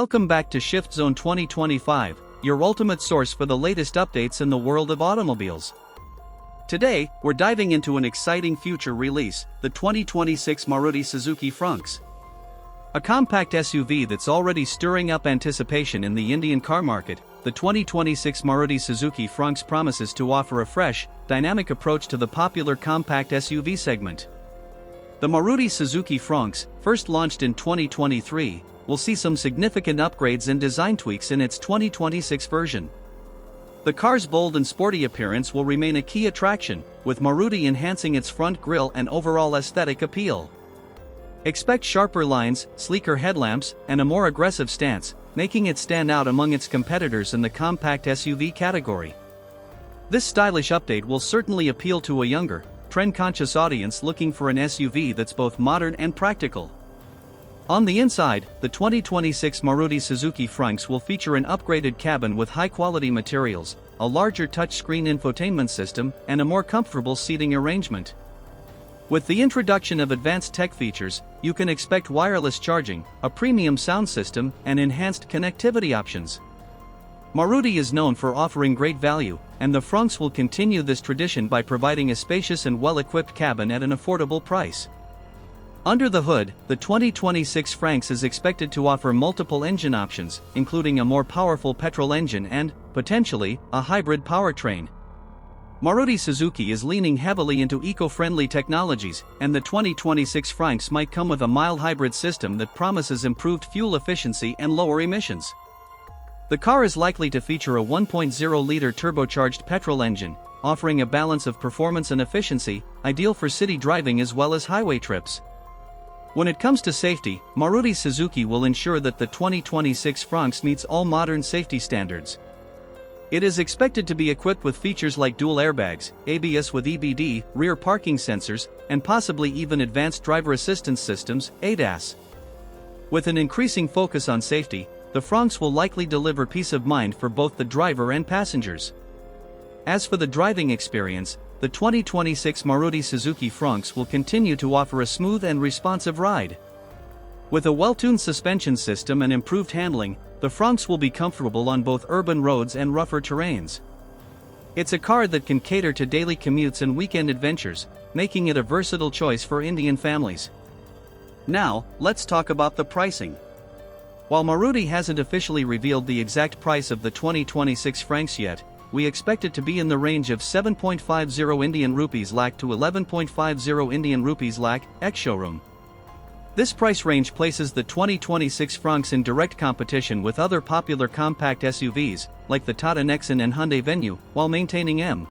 Welcome back to Shift Zone 2025, your ultimate source for the latest updates in the world of automobiles. Today, we're diving into an exciting future release, the 2026 Maruti Suzuki Fronx. A compact SUV that's already stirring up anticipation in the Indian car market, the 2026 Maruti Suzuki Fronx promises to offer a fresh, dynamic approach to the popular compact SUV segment. The Maruti Suzuki Fronx, first launched in 2023, will see some significant upgrades and design tweaks in its 2026 version. The car's bold and sporty appearance will remain a key attraction, with Maruti enhancing its front grille and overall aesthetic appeal. Expect sharper lines, sleeker headlamps, and a more aggressive stance, making it stand out among its competitors in the compact SUV category. This stylish update will certainly appeal to a younger, trend-conscious audience looking for an SUV that's both modern and practical. On the inside, the 2026 Maruti Suzuki Fronx will feature an upgraded cabin with high-quality materials, a larger touchscreen infotainment system, and a more comfortable seating arrangement. With the introduction of advanced tech features, you can expect wireless charging, a premium sound system, and enhanced connectivity options. Maruti is known for offering great value, and the Fronx will continue this tradition by providing a spacious and well-equipped cabin at an affordable price. Under the hood, the 2026 Fronx is expected to offer multiple engine options, including a more powerful petrol engine and, potentially, a hybrid powertrain. Maruti Suzuki is leaning heavily into eco-friendly technologies, and the 2026 Fronx might come with a mild hybrid system that promises improved fuel efficiency and lower emissions. The car is likely to feature a 1.0-liter turbocharged petrol engine, offering a balance of performance and efficiency, ideal for city driving as well as highway trips. When it comes to safety, Maruti Suzuki will ensure that the 2026 Fronx meets all modern safety standards. It is expected to be equipped with features like dual airbags, ABS with EBD, rear parking sensors, and possibly even advanced driver assistance systems, ADAS. With an increasing focus on safety, the Fronx will likely deliver peace of mind for both the driver and passengers. As for the driving experience, the 2026 Maruti Suzuki Fronx will continue to offer a smooth and responsive ride. With a well-tuned suspension system and improved handling, the Fronx will be comfortable on both urban roads and rougher terrains. It's a car that can cater to daily commutes and weekend adventures, making it a versatile choice for Indian families. Now, let's talk about the pricing. While Maruti hasn't officially revealed the exact price of the 2026 Fronx yet, we expect it to be in the range of 7.50 Indian rupees lakh to 11.50 Indian rupees lakh, ex-showroom. This price range places the 2026 Fronx in direct competition with other popular compact SUVs, like the Tata Nexon and Hyundai Venue, while maintaining M.